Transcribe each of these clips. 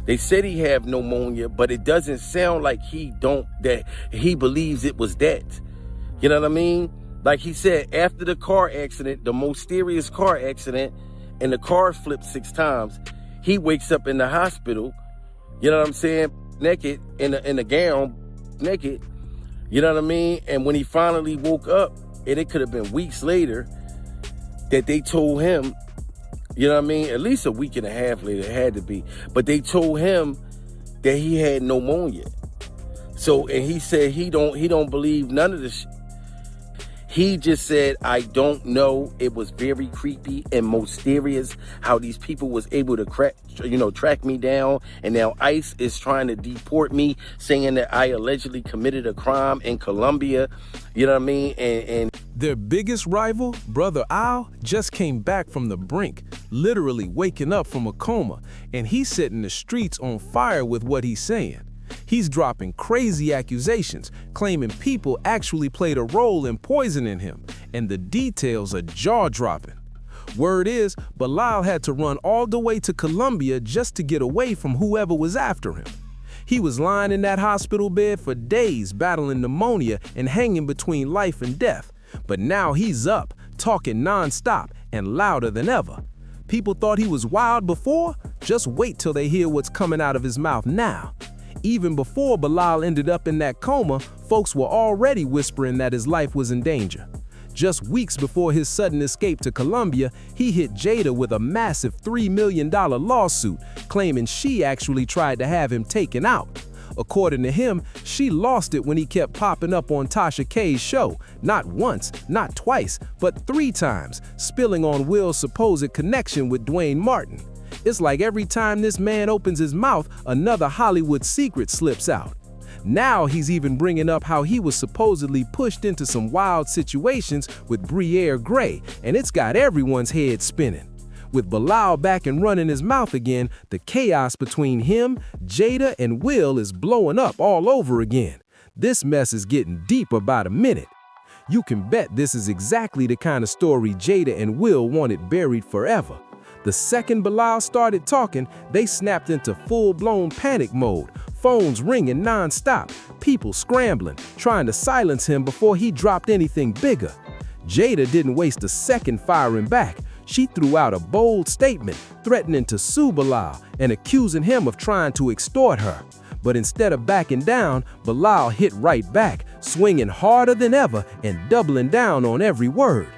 They said he had pneumonia, but it doesn't sound like that he believes it was that. You know what I mean? Like he said, after the car accident, the most serious car accident, and the car flipped 6 times, he wakes up in the hospital, you know what I'm saying, naked, in a gown, naked, you know what I mean? And when he finally woke up, and it could have been weeks later, that they told him, you know what I mean, at least a week and a half later, it had to be, but they told him that he had pneumonia. So, and he said he don't believe none of this. He just said, I don't know. It was very creepy and mysterious how these people was able to track me down. And now ICE is trying to deport me, saying that I allegedly committed a crime in Colombia. You know what I mean? And their biggest rival, Brother Al, just came back from the brink, literally waking up from a coma. And he's setting the streets on fire with what he's saying. He's dropping crazy accusations, claiming people actually played a role in poisoning him, and the details are jaw-dropping. Word is, Bilal had to run all the way to Colombia just to get away from whoever was after him. He was lying in that hospital bed for days battling pneumonia and hanging between life and death. But now he's up, talking non-stop and louder than ever. People thought he was wild before? Just wait till they hear what's coming out of his mouth now. Even before Bilal ended up in that coma, folks were already whispering that his life was in danger. Just weeks before his sudden escape to Colombia, he hit Jada with a massive $3 million lawsuit, claiming she actually tried to have him taken out. According to him, she lost it when he kept popping up on Tasha K's show, not once, not twice, but 3 times, spilling on Will's supposed connection with Dwayne Martin. It's like every time this man opens his mouth, another Hollywood secret slips out. Now he's even bringing up how he was supposedly pushed into some wild situations with Briere Gray, and it's got everyone's head spinning. With Bilal back and running his mouth again, the chaos between him, Jada, and Will is blowing up all over again. This mess is getting deeper by the minute. You can bet this is exactly the kind of story Jada and Will wanted buried forever. The second Bilal started talking, they snapped into full-blown panic mode, phones ringing non-stop, people scrambling, trying to silence him before he dropped anything bigger. Jada didn't waste a second firing back. She threw out a bold statement, threatening to sue Bilal and accusing him of trying to extort her. But instead of backing down, Bilal hit right back, swinging harder than ever and doubling down on every word.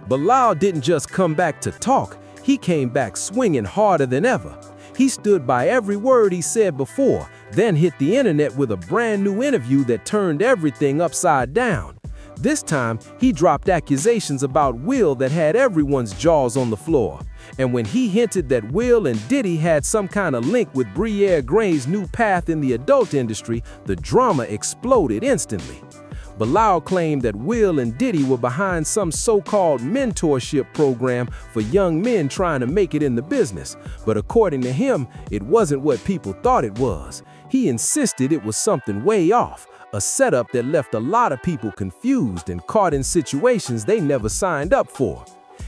Bilal didn't just come back to talk. He came back swinging harder than ever. He stood by every word he said before, then hit the internet with a brand new interview that turned everything upside down. This time, he dropped accusations about Will that had everyone's jaws on the floor. And when he hinted that Will and Diddy had some kind of link with Briere Gray's new path in the adult industry, the drama exploded instantly. Bilal claimed that Will and Diddy were behind some so-called mentorship program for young men trying to make it in the business. But according to him, it wasn't what people thought it was. He insisted it was something way off, a setup that left a lot of people confused and caught in situations they never signed up for.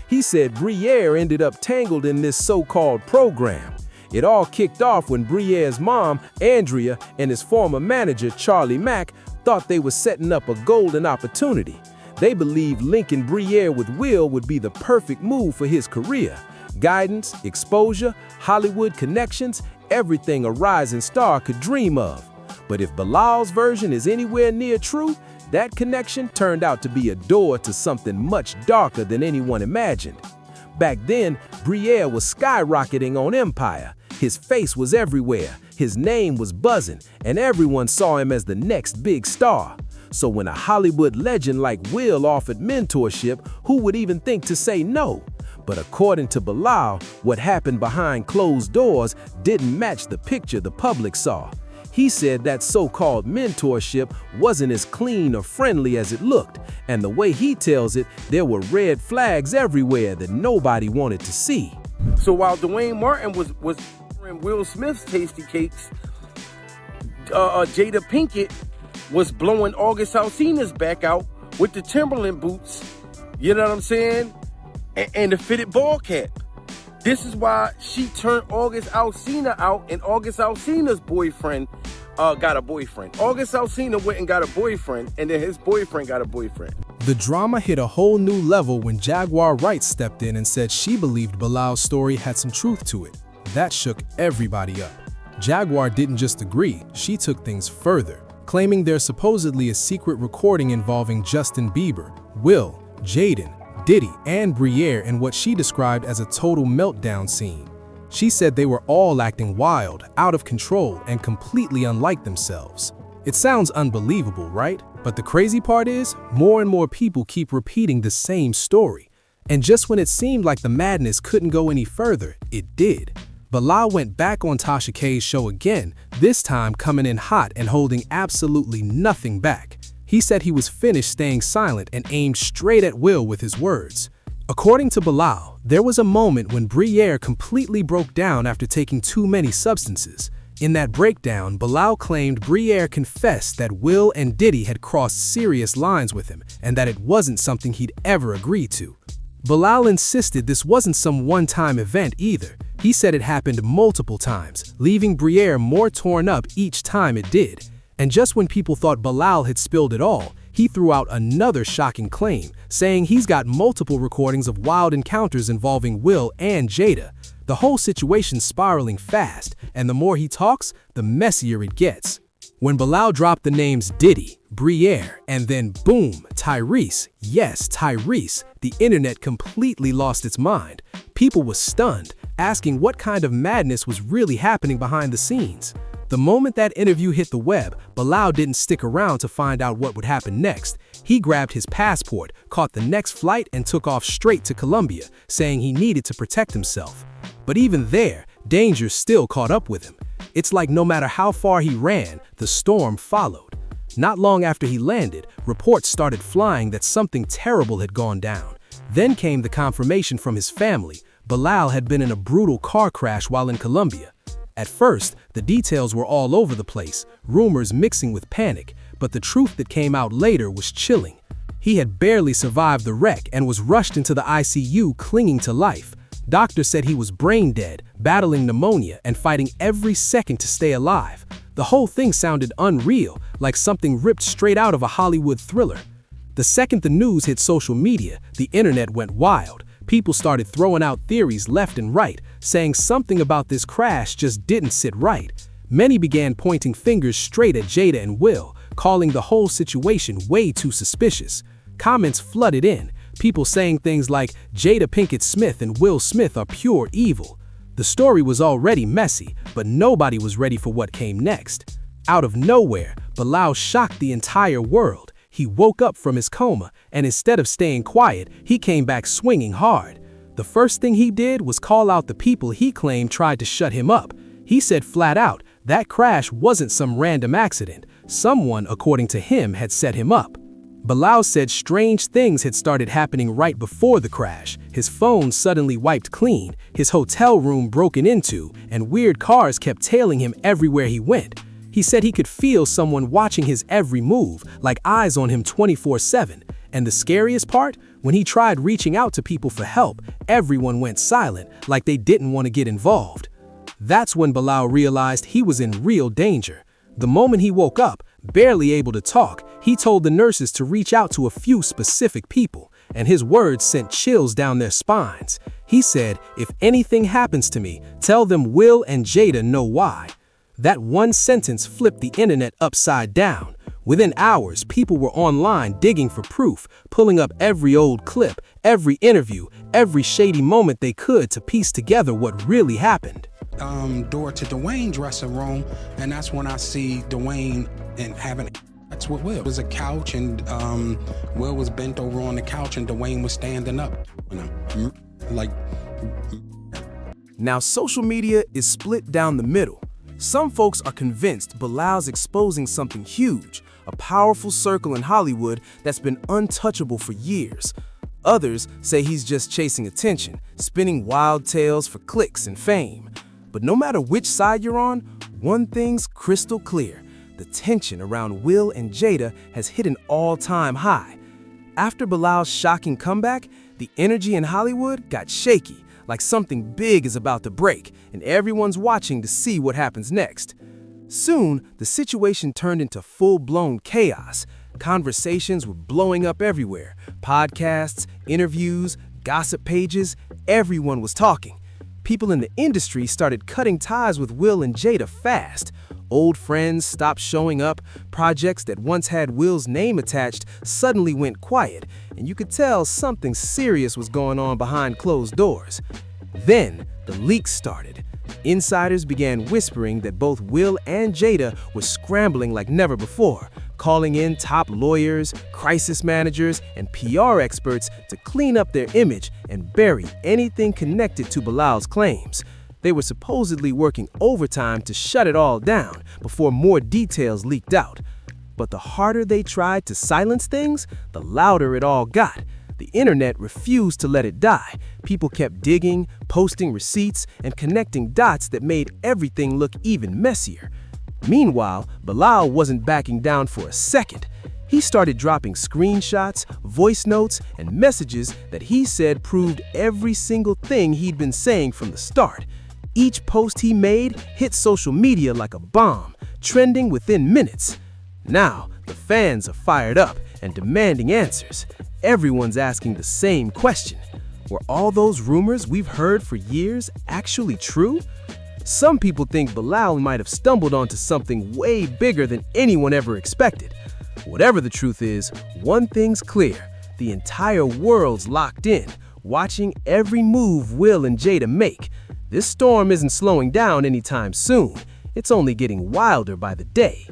He said Briere ended up tangled in this so-called program. It all kicked off when Briere's mom, Andrea, and his former manager, Charlie Mack, thought they were setting up a golden opportunity. They believed linking Briere with Will would be the perfect move for his career. Guidance, exposure, Hollywood connections, everything a rising star could dream of. But if Bilal's version is anywhere near true, that connection turned out to be a door to something much darker than anyone imagined. Back then, Briere was skyrocketing on Empire. His face was everywhere, his name was buzzing, and everyone saw him as the next big star. So when a Hollywood legend like Will offered mentorship, who would even think to say no? But according to Bilal, what happened behind closed doors didn't match the picture the public saw. He said that so-called mentorship wasn't as clean or friendly as it looked, and the way he tells it, there were red flags everywhere that nobody wanted to see. So while Dwayne Martin was in Will Smith's Tasty Cakes, Jada Pinkett was blowing August Alsina's back out with the Timberland boots, you know what I'm saying, and the fitted ball cap. This is why she turned August Alsina out, and August Alsina's boyfriend got a boyfriend. August Alsina went and got a boyfriend, and then his boyfriend got a boyfriend. The drama hit a whole new level when Jaguar Wright stepped in and said she believed Bilal's story had some truth to it. That shook everybody up. Jaguar didn't just agree, she took things further, claiming there's supposedly a secret recording involving Justin Bieber, Will, Jaden, Diddy, and Briere in what she described as a total meltdown scene. She said they were all acting wild, out of control, and completely unlike themselves. It sounds unbelievable, right? But the crazy part is, more and more people keep repeating the same story. And just when it seemed like the madness couldn't go any further, it did. Bilal went back on Tasha K's show again, this time coming in hot and holding absolutely nothing back. He said he was finished staying silent and aimed straight at Will with his words. According to Bilal, there was a moment when Briere completely broke down after taking too many substances. In that breakdown, Bilal claimed Briere confessed that Will and Diddy had crossed serious lines with him and that it wasn't something he'd ever agreed to. Bilal insisted this wasn't some one-time event either. He said it happened multiple times, leaving Briere more torn up each time it did. And just when people thought Bilal had spilled it all, he threw out another shocking claim, saying he's got multiple recordings of wild encounters involving Will and Jada. The whole situation's spiraling fast, and the more he talks, the messier it gets. When Bilal dropped the names Diddy, Briere, and then boom, Tyrese, yes, Tyrese, the internet completely lost its mind. People were stunned, asking what kind of madness was really happening behind the scenes. The moment that interview hit the web, Bilal didn't stick around to find out what would happen next. He grabbed his passport, caught the next flight, and took off straight to Colombia, saying he needed to protect himself. But even there, danger still caught up with him. It's like no matter how far he ran, the storm followed. Not long after he landed, reports started flying that something terrible had gone down. Then came the confirmation from his family. Bilal had been in a brutal car crash while in Colombia. At first, the details were all over the place, rumors mixing with panic, but the truth that came out later was chilling. He had barely survived the wreck and was rushed into the ICU clinging to life. Doctors said he was brain dead, battling pneumonia, and fighting every second to stay alive. The whole thing sounded unreal, like something ripped straight out of a Hollywood thriller. The second the news hit social media, the internet went wild. People started throwing out theories left and right, saying something about this crash just didn't sit right. Many began pointing fingers straight at Jada and Will, calling the whole situation way too suspicious. Comments flooded in, people saying things like Jada Pinkett Smith and Will Smith are pure evil. The story was already messy, but nobody was ready for what came next. Out of nowhere, Bilal shocked the entire world. He woke up from his coma, and instead of staying quiet, he came back swinging hard. The first thing he did was call out the people he claimed tried to shut him up. He said flat out, that crash wasn't some random accident. Someone, according to him, had set him up. Bilal said strange things had started happening right before the crash. His phone suddenly wiped clean, his hotel room broken into, and weird cars kept tailing him everywhere he went. He said he could feel someone watching his every move, like eyes on him 24/7. And the scariest part? When he tried reaching out to people for help, everyone went silent, like they didn't want to get involved. That's when Bilal realized he was in real danger. The moment he woke up, barely able to talk, he told the nurses to reach out to a few specific people, and his words sent chills down their spines. He said, if anything happens to me, tell them Will and Jada know why. That one sentence flipped the internet upside down. Within hours, people were online digging for proof, pulling up every old clip, every interview, every shady moment they could to piece together what really happened. Door to Dwayne's dressing room, and that's when I see Dwayne and having that's what Will. It was a couch, and Will was bent over on the couch, and Dwayne was standing up. Like. Now, social media is split down the middle. Some folks are convinced Bilal's exposing something huge, a powerful circle in Hollywood that's been untouchable for years. Others say he's just chasing attention, spinning wild tales for clicks and fame. But no matter which side you're on, one thing's crystal clear. The tension around Will and Jada has hit an all-time high. After Bilal's shocking comeback, the energy in Hollywood got shaky, like something big is about to break, and everyone's watching to see what happens next. Soon, the situation turned into full-blown chaos. Conversations were blowing up everywhere. Podcasts, interviews, gossip pages, everyone was talking. People in the industry started cutting ties with Will and Jada fast. Old friends stopped showing up, projects that once had Will's name attached suddenly went quiet, and you could tell something serious was going on behind closed doors. Then, the leaks started. Insiders began whispering that both Will and Jada were scrambling like never before, calling in top lawyers, crisis managers, and PR experts to clean up their image and bury anything connected to Bilal's claims. They were supposedly working overtime to shut it all down before more details leaked out. But the harder they tried to silence things, the louder it all got. The internet refused to let it die. People kept digging, posting receipts, and connecting dots that made everything look even messier. Meanwhile, Bilal wasn't backing down for a second. He started dropping screenshots, voice notes, and messages that he said proved every single thing he'd been saying from the start. Each post he made hit social media like a bomb, trending within minutes. Now, the fans are fired up and demanding answers. Everyone's asking the same question. Were all those rumors we've heard for years actually true? Some people think Bilal might have stumbled onto something way bigger than anyone ever expected. Whatever the truth is, one thing's clear. The entire world's locked in, watching every move Will and Jada make. This storm isn't slowing down anytime soon. It's only getting wilder by the day.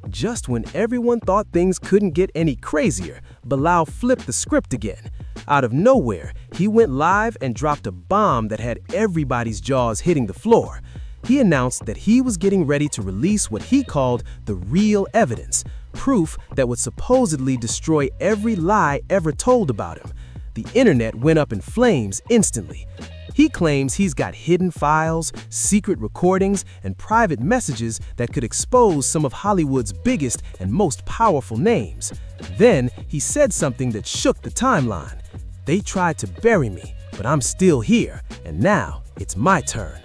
Just when everyone thought things couldn't get any crazier, Bilal flipped the script again. Out of nowhere, he went live and dropped a bomb that had everybody's jaws hitting the floor. He announced that he was getting ready to release what he called the real evidence, proof that would supposedly destroy every lie ever told about him. The internet went up in flames instantly. He claims he's got hidden files, secret recordings, and private messages that could expose some of Hollywood's biggest and most powerful names. Then, he said something that shook the timeline. They tried to bury me, but I'm still here, and now it's my turn.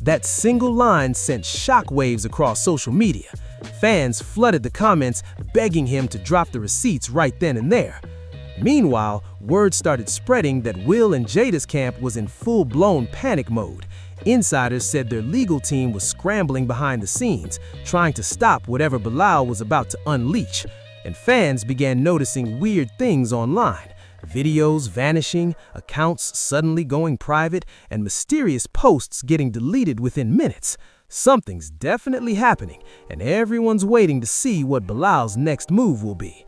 That single line sent shockwaves across social media. Fans flooded the comments, begging him to drop the receipts right then and there. Meanwhile, word started spreading that Will and Jada's camp was in full-blown panic mode. Insiders said their legal team was scrambling behind the scenes, trying to stop whatever Bilal was about to unleash. And fans began noticing weird things online. Videos vanishing, accounts suddenly going private, and mysterious posts getting deleted within minutes. Something's definitely happening, and everyone's waiting to see what Bilal's next move will be.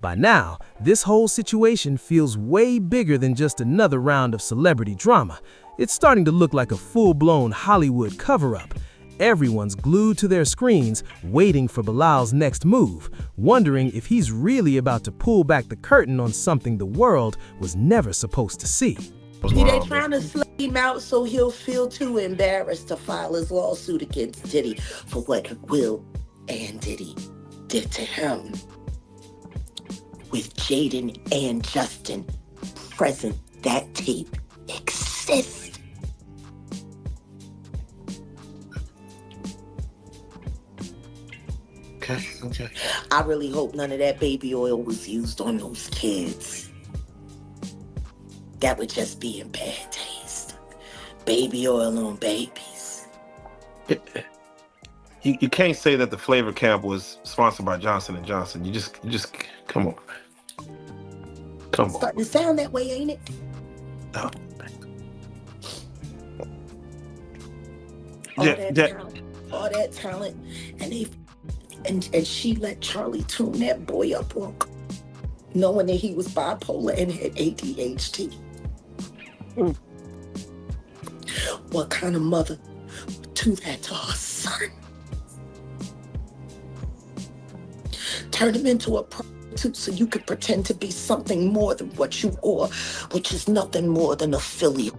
By now, this whole situation feels way bigger than just another round of celebrity drama. It's starting to look like a full-blown Hollywood cover-up. Everyone's glued to their screens, waiting for Bilal's next move, wondering if he's really about to pull back the curtain on something the world was never supposed to see. They trying to slay him out so he'll feel too embarrassed to file his lawsuit against Diddy for what Will and Diddy did to him. With Jaden and Justin present, that tape exists. Okay. I really hope none of that baby oil was used on those kids. That would just be in bad taste. Baby oil on babies. You can't say that the flavor camp was sponsored by Johnson & Johnson. You just come on. Come on. Starting to sound that way, ain't it? No. All that talent, and she let Charlie tune that boy up on, knowing that he was bipolar and had ADHD. What kind of mother would do that to her son? Turn him into a prostitute so you could pretend to be something more than what you are, which is nothing more than a filial.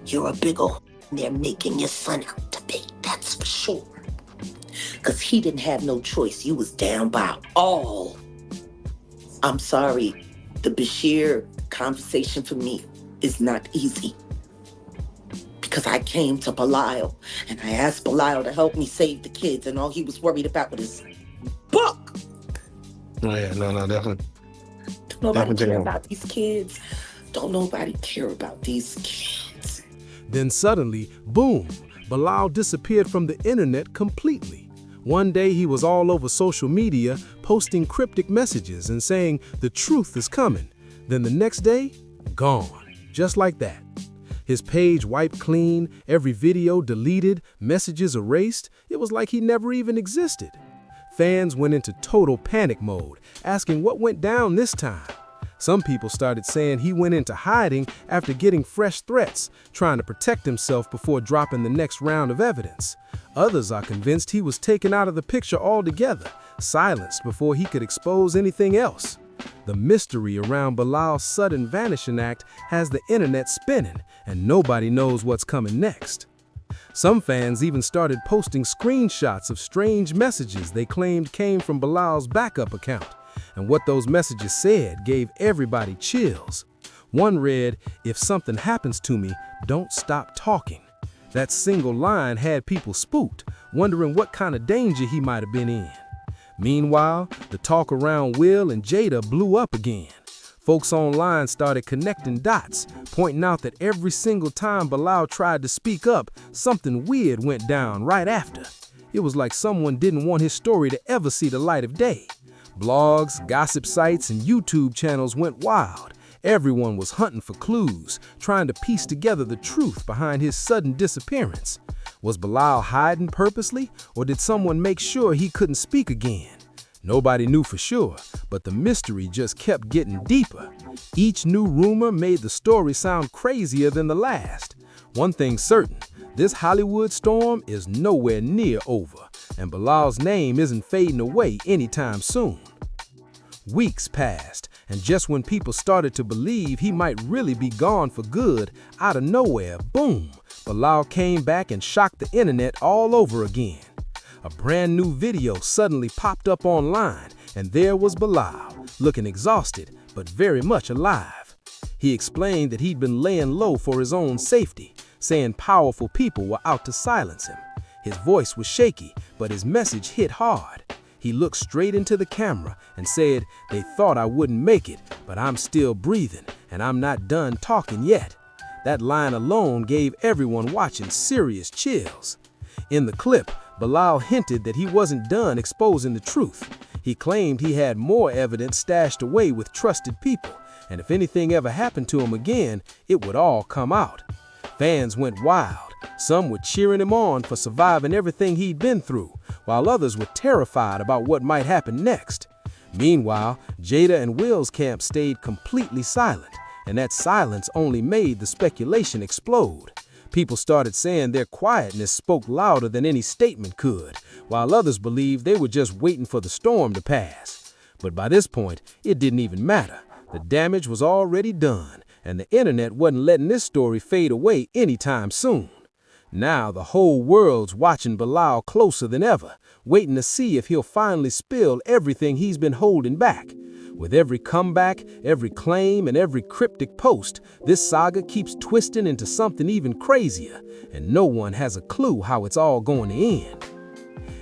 You're a big old they're making your son out to be, that's for sure. Because he didn't have no choice. You was down by all I'm sorry. The Bashir conversation for me is not easy. Because I came to Bilal and I asked Bilal to help me save the kids, and all he was worried about was his book. Oh yeah, no, definitely, Don't nobody definitely. care about these kids. Don't nobody care about these kids. Then suddenly, boom, Bilal disappeared from the internet completely. One day he was all over social media posting cryptic messages and saying the truth is coming. Then the next day, gone, just like that. His page wiped clean, every video deleted, messages erased. It was like he never even existed. Fans went into total panic mode, asking what went down this time. Some people started saying he went into hiding after getting fresh threats, trying to protect himself before dropping the next round of evidence. Others are convinced he was taken out of the picture altogether, silenced before he could expose anything else. The mystery around Bilal's sudden vanishing act has the internet spinning, and nobody knows what's coming next. Some fans even started posting screenshots of strange messages they claimed came from Bilal's backup account, and what those messages said gave everybody chills. One read, "If something happens to me, don't stop talking." That single line had people spooked, wondering what kind of danger he might have been in. Meanwhile, the talk around Will and Jada blew up again. Folks online started connecting dots, pointing out that every single time Bilal tried to speak up, something weird went down right after. It was like someone didn't want his story to ever see the light of day. Blogs, gossip sites, and YouTube channels went wild. Everyone was hunting for clues, trying to piece together the truth behind his sudden disappearance. Was Bilal hiding purposely, or did someone make sure he couldn't speak again? Nobody knew for sure, but the mystery just kept getting deeper. Each new rumor made the story sound crazier than the last. One thing's certain, this Hollywood storm is nowhere near over, and Bilal's name isn't fading away anytime soon. Weeks passed, and just when people started to believe he might really be gone for good, out of nowhere, boom, Bilal came back and shocked the internet all over again. A brand new video suddenly popped up online, and there was Bilal, looking exhausted, but very much alive. He explained that he'd been laying low for his own safety, saying powerful people were out to silence him. His voice was shaky, but his message hit hard. He looked straight into the camera and said, "They thought I wouldn't make it, but I'm still breathing, and I'm not done talking yet." That line alone gave everyone watching serious chills. In the clip, Bilal hinted that he wasn't done exposing the truth. He claimed he had more evidence stashed away with trusted people, and if anything ever happened to him again, it would all come out. Fans went wild. Some were cheering him on for surviving everything he'd been through, while others were terrified about what might happen next. Meanwhile, Jada and Will's camp stayed completely silent, and that silence only made the speculation explode. People started saying their quietness spoke louder than any statement could, while others believed they were just waiting for the storm to pass. But by this point, it didn't even matter. The damage was already done, and the internet wasn't letting this story fade away anytime soon. Now the whole world's watching Bilal closer than ever, waiting to see if he'll finally spill everything he's been holding back. With every comeback, every claim, and every cryptic post, this saga keeps twisting into something even crazier, and no one has a clue how it's all going to end.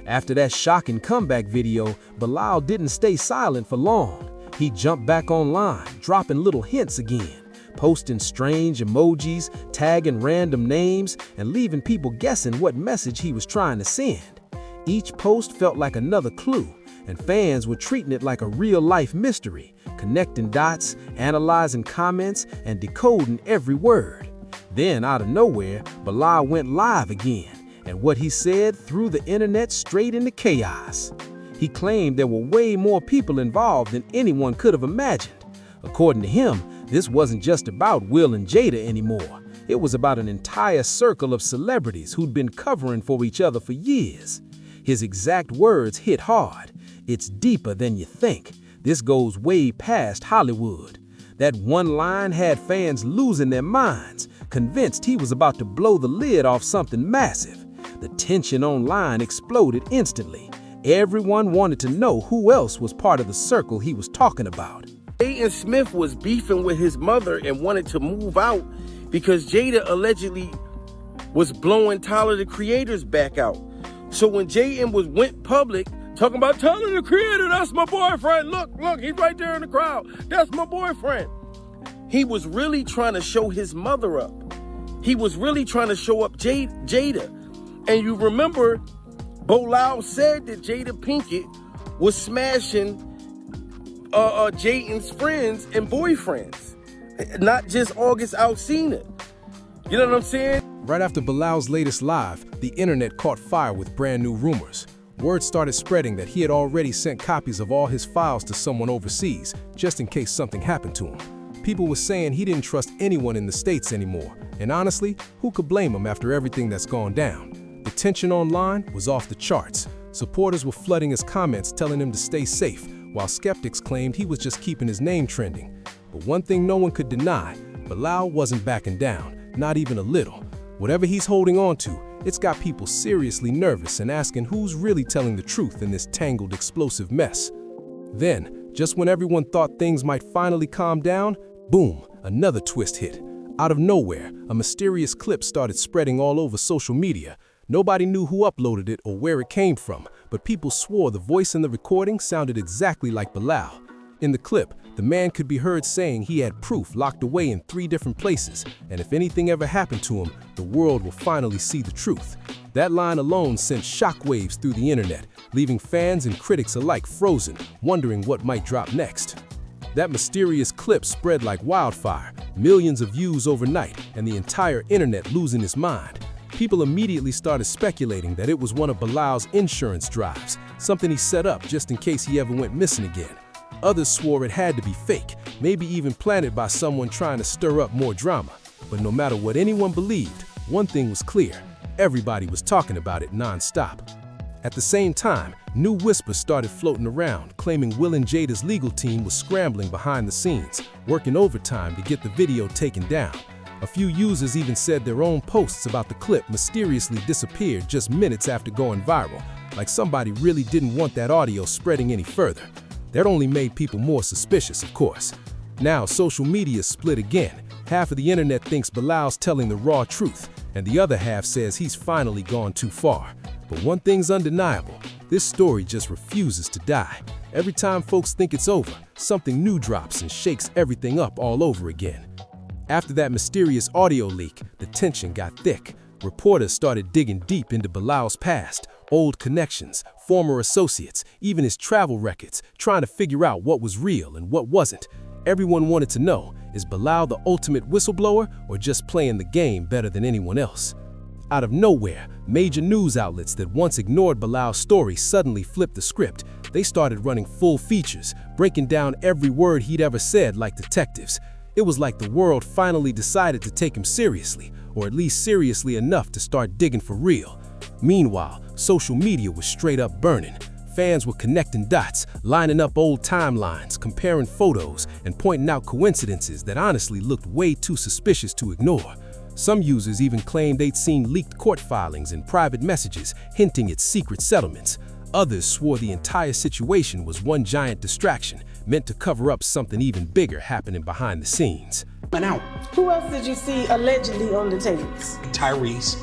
After that shocking comeback video, Bilal didn't stay silent for long. He jumped back online, dropping little hints again, posting strange emojis, tagging random names, and leaving people guessing what message he was trying to send. Each post felt like another clue, and fans were treating it like a real-life mystery, connecting dots, analyzing comments, and decoding every word. Then, out of nowhere, Bilal went live again, and what he said threw the internet straight into chaos. He claimed there were way more people involved than anyone could have imagined. According to him, this wasn't just about Will and Jada anymore. It was about an entire circle of celebrities who'd been covering for each other for years. His exact words hit hard. "It's deeper than you think. This goes way past Hollywood." That one line had fans losing their minds, convinced he was about to blow the lid off something massive. The tension online exploded instantly. Everyone wanted to know who else was part of the circle he was talking about. Jaden Smith was beefing with his mother and wanted to move out because Jada allegedly was blowing Tyler, the Creator's back out. So when Jaden went public, talking about Tyler, the Creator, that's my boyfriend. Look, he's right there in the crowd. That's my boyfriend. He was really trying to show his mother up. He was really trying to show up Jada. And you remember, Bilal said that Jada Pinkett was smashing Jaden's friends and boyfriends, not just August Alsina. You know what I'm saying? Right after Bilal's latest live, the internet caught fire with brand new rumors. Word started spreading that he had already sent copies of all his files to someone overseas, just in case something happened to him. People were saying he didn't trust anyone in the States anymore, and honestly, who could blame him after everything that's gone down? The tension online was off the charts. Supporters were flooding his comments telling him to stay safe, while skeptics claimed he was just keeping his name trending. But one thing no one could deny, Bilal wasn't backing down, not even a little. Whatever he's holding on to, it's got people seriously nervous and asking who's really telling the truth in this tangled, explosive mess. Then, just when everyone thought things might finally calm down, boom, another twist hit. Out of nowhere, a mysterious clip started spreading all over social media. Nobody knew who uploaded it or where it came from, but people swore the voice in the recording sounded exactly like Bilal. In the clip, the man could be heard saying he had proof locked away in 3 different places, and if anything ever happened to him, the world will finally see the truth. That line alone sent shockwaves through the internet, leaving fans and critics alike frozen, wondering what might drop next. That mysterious clip spread like wildfire, millions of views overnight, and the entire internet losing its mind. People immediately started speculating that it was one of Bilal's insurance drives, something he set up just in case he ever went missing again. Others swore it had to be fake, maybe even planted by someone trying to stir up more drama. But no matter what anyone believed, one thing was clear: everybody was talking about it non-stop. At the same time, new whispers started floating around, claiming Will and Jada's legal team was scrambling behind the scenes, working overtime to get the video taken down. A few users even said their own posts about the clip mysteriously disappeared just minutes after going viral, like somebody really didn't want that audio spreading any further. That only made people more suspicious, of course. Now, social media is split again. Half of the internet thinks Bilal's telling the raw truth, and the other half says he's finally gone too far. But one thing's undeniable: this story just refuses to die. Every time folks think it's over, something new drops and shakes everything up all over again. After that mysterious audio leak, the tension got thick. Reporters started digging deep into Bilal's past, old connections, former associates, even his travel records, trying to figure out what was real and what wasn't. Everyone wanted to know, is Bilal the ultimate whistleblower or just playing the game better than anyone else? Out of nowhere, major news outlets that once ignored Bilal's story suddenly flipped the script. They started running full features, breaking down every word he'd ever said like detectives. It was like the world finally decided to take him seriously, or at least seriously enough to start digging for real. Meanwhile, social media was straight up burning. Fans were connecting dots, lining up old timelines, comparing photos, and pointing out coincidences that honestly looked way too suspicious to ignore. Some users even claimed they'd seen leaked court filings and private messages hinting at secret settlements. Others swore the entire situation was one giant distraction, meant to cover up something even bigger happening behind the scenes. Out. Who else did you see allegedly on the tapes? Tyrese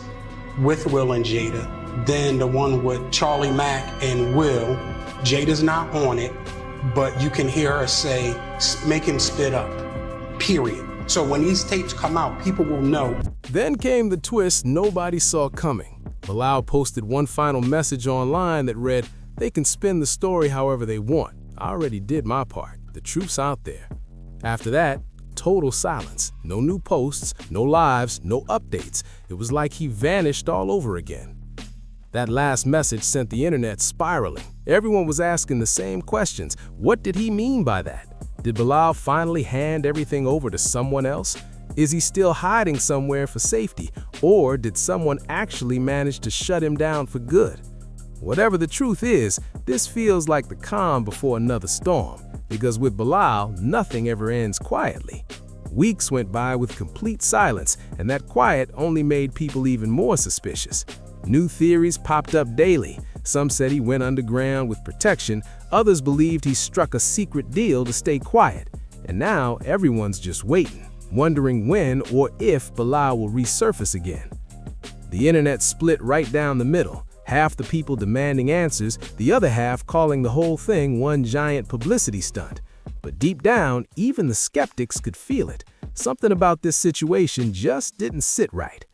with Will and Jada. Then the one with Charlie Mack and Will. Jada's not on it, but you can hear her say, make him spit up, period. So when these tapes come out, people will know. Then came the twist nobody saw coming. Bilal posted one final message online that read, "They can spin the story however they want. I already did my part. The truth's out there." After that, total silence. No new posts, no lives, no updates. It was like he vanished all over again. That last message sent the internet spiraling. Everyone was asking the same questions. What did he mean by that? Did Bilal finally hand everything over to someone else? Is he still hiding somewhere for safety? Or did someone actually manage to shut him down for good? Whatever the truth is, this feels like the calm before another storm, because with Bilal, nothing ever ends quietly. Weeks went by with complete silence, and that quiet only made people even more suspicious. New theories popped up daily. Some said he went underground with protection, others believed he struck a secret deal to stay quiet. And now everyone's just waiting, wondering when or if Bilal will resurface again. The internet split right down the middle, half the people demanding answers, the other half calling the whole thing one giant publicity stunt. But deep down, even the skeptics could feel it. Something about this situation just didn't sit right.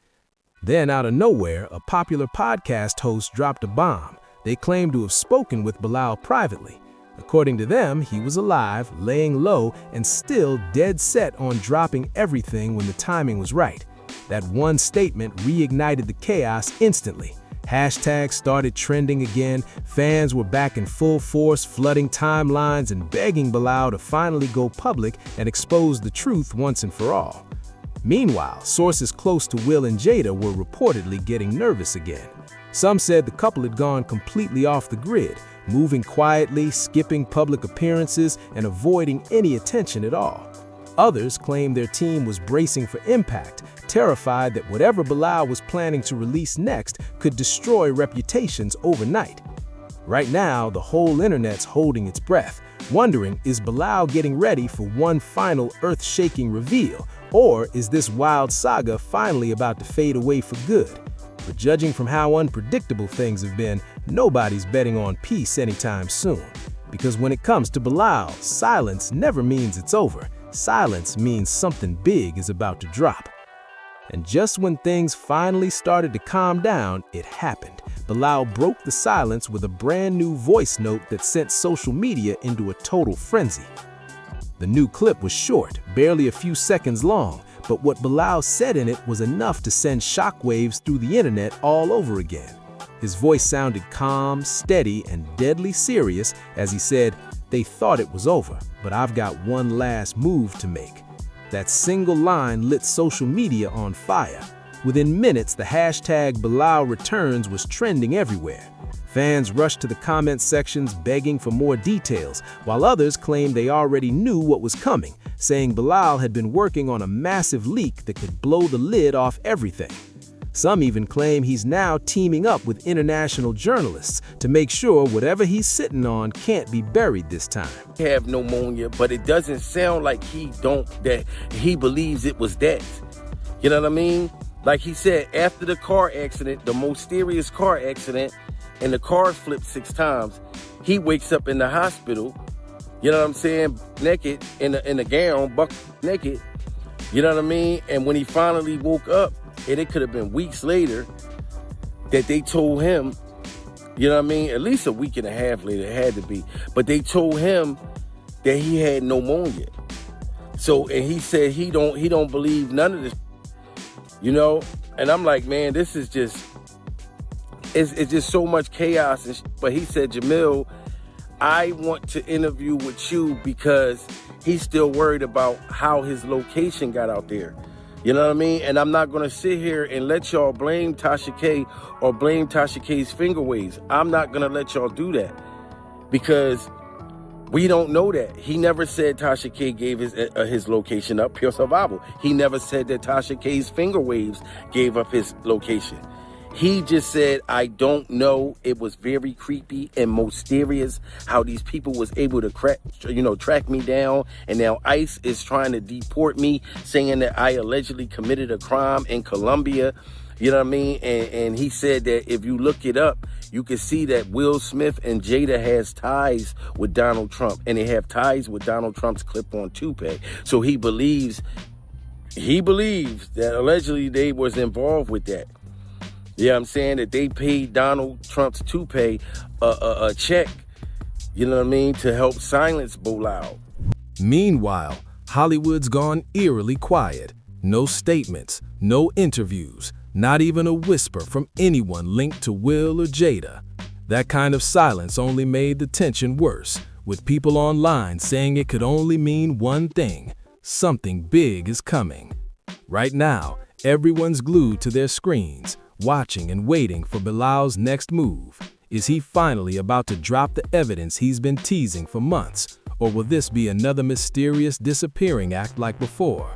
Then, out of nowhere, a popular podcast host dropped a bomb. They claimed to have spoken with Bilal privately. According to them, he was alive, laying low, and still dead set on dropping everything when the timing was right. That one statement reignited the chaos instantly. Hashtags started trending again, fans were back in full force, flooding timelines and begging Bilal to finally go public and expose the truth once and for all. Meanwhile, sources close to Will and Jada were reportedly getting nervous again. Some said the couple had gone completely off the grid, moving quietly, skipping public appearances, and avoiding any attention at all. Others claimed their team was bracing for impact, terrified that whatever Bilal was planning to release next could destroy reputations overnight. Right now, the whole internet's holding its breath, wondering, is Bilal getting ready for one final earth-shaking reveal, or is this wild saga finally about to fade away for good? But judging from how unpredictable things have been, nobody's betting on peace anytime soon. Because when it comes to Bilal, silence never means it's over. Silence means something big is about to drop. And just when things finally started to calm down, it happened. Bilal broke the silence with a brand new voice note that sent social media into a total frenzy. The new clip was short, barely a few seconds long, but what Bilal said in it was enough to send shockwaves through the internet all over again. His voice sounded calm, steady, and deadly serious as he said, "They thought it was over, but I've got one last move to make." That single line lit social media on fire. Within minutes, the hashtag Bilal Returns was trending everywhere. Fans rushed to the comment sections begging for more details, while others claimed they already knew what was coming, saying Bilal had been working on a massive leak that could blow the lid off everything. Some even claim he's now teaming up with international journalists to make sure whatever he's sitting on can't be buried this time. Have pneumonia, but it doesn't sound like that he believes it was that. You know what I mean? Like he said, after the car accident, the most serious car accident, and the car flipped 6 times, he wakes up in the hospital, you know what I'm saying, naked, in a gown, buck naked, you know what I mean? And when he finally woke up, and it could have been weeks later, that they told him, you know what I mean, at least a week and a half later, it had to be, but they told him that he had pneumonia. So, and he said he don't believe none of this, you know? And I'm like, man, this is just, it's just so much chaos. But he said, Jamil, I want to interview with you because he's still worried about how his location got out there. You know what I mean? And I'm not going to sit here and let y'all blame Tasha K or blame Tasha K's finger waves. I'm not going to let y'all do that because we don't know that. He never said Tasha K gave his location up, pure survival. He never said that Tasha K's finger waves gave up his location. He just said, I don't know. It was very creepy and mysterious how these people was able to track me down. And now ICE is trying to deport me, saying that I allegedly committed a crime in Colombia. You know what I mean? And he said that if you look it up, you can see that Will Smith and Jada has ties with Donald Trump. And they have ties with Donald Trump's clip-on toupee. So he believes that allegedly they was involved with that. Yeah, I'm saying that they paid Donald Trump's toupee a check, you know what I mean, to help silence Bilal. Meanwhile, Hollywood's gone eerily quiet. No statements, no interviews, not even a whisper from anyone linked to Will or Jada. That kind of silence only made the tension worse, with people online saying it could only mean one thing: something big is coming. Right now, everyone's glued to their screens, watching and waiting for Bilal's next move. Is he finally about to drop the evidence he's been teasing for months, or will this be another mysterious disappearing act like before?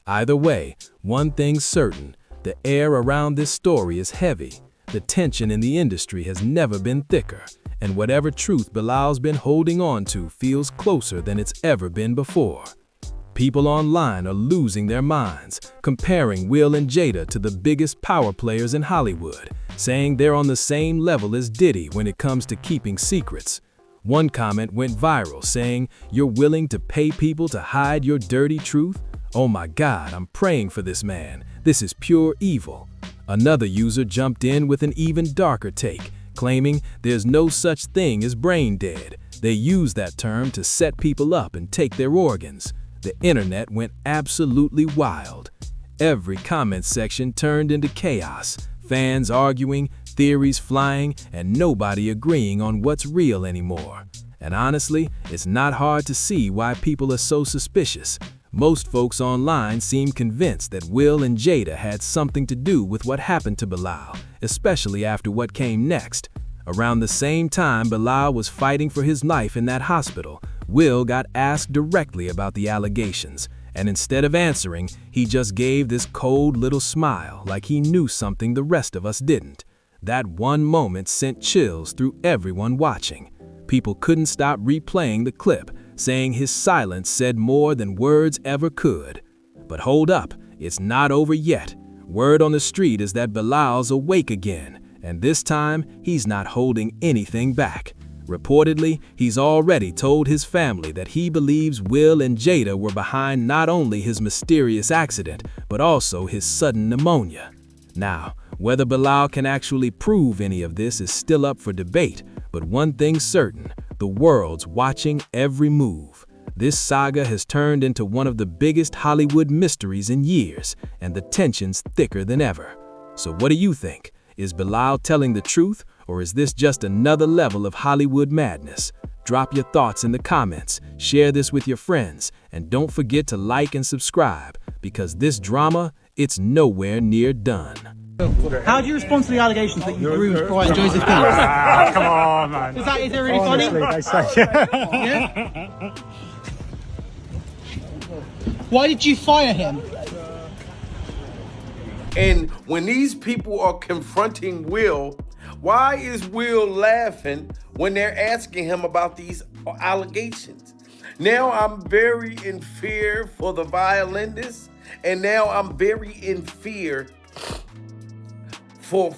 Either way, one thing's certain: the air around this story is heavy. The tension in the industry has never been thicker, and whatever truth Bilal's been holding on to feels closer than it's ever been before. People online are losing their minds, comparing Will and Jada to the biggest power players in Hollywood, saying they're on the same level as Diddy when it comes to keeping secrets. One comment went viral saying, "You're willing to pay people to hide your dirty truth? Oh my God, I'm praying for this man. This is pure evil." Another user jumped in with an even darker take, claiming there's no such thing as brain dead. They use that term to set people up and take their organs. The internet went absolutely wild. Every comment section turned into chaos, fans arguing, theories flying, and nobody agreeing on what's real anymore. And honestly, it's not hard to see why people are so suspicious. Most folks online seem convinced that Will and Jada had something to do with what happened to Bilal, especially after what came next. Around the same time Bilal was fighting for his life in that hospital, Will got asked directly about the allegations, and instead of answering, he just gave this cold little smile like he knew something the rest of us didn't. That one moment sent chills through everyone watching. People couldn't stop replaying the clip, saying his silence said more than words ever could. But hold up, it's not over yet. Word on the street is that Bilal's awake again, and this time he's not holding anything back. Reportedly, he's already told his family that he believes Will and Jada were behind not only his mysterious accident, but also his sudden pneumonia. Now, whether Bilal can actually prove any of this is still up for debate, but one thing's certain, the world's watching every move. This saga has turned into one of the biggest Hollywood mysteries in years, and the tension's thicker than ever. So what do you think? Is Bilal telling the truth, or is this just another level of Hollywood madness? Drop your thoughts in the comments, share this with your friends, and don't forget to like and subscribe, because this drama, it's nowhere near done. How do you respond to the allegations that you groomed Brian Joseph Phillips? Come on, man. Is it really Honestly, funny? they say. Yeah? Why did you fire him? And when these people are confronting Will, why is Will laughing when they're asking him about these allegations? Now I'm very in fear for the violinist, and now I'm very in fear for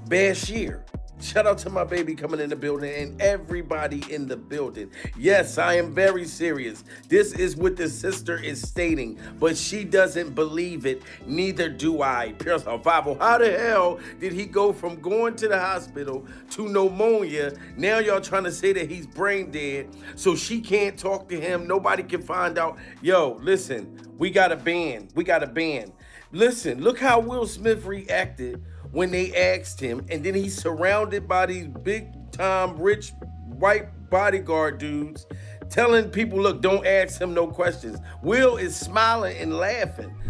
Bashir. Shout out to my baby coming in the building and everybody in the building. Yes, I am very serious. This is what the sister is stating, but she doesn't believe it. Neither do I. Pure survival. How the hell did he go from going to the hospital to pneumonia? Now y'all trying to say that he's brain dead, so she can't talk to him. Nobody can find out. Yo, listen, we got a ban. We got a ban. Listen, look how Will Smith reacted when they asked him, and then he's surrounded by these big-time, rich, white bodyguard dudes telling people, look, don't ask him no questions. Will is smiling and laughing.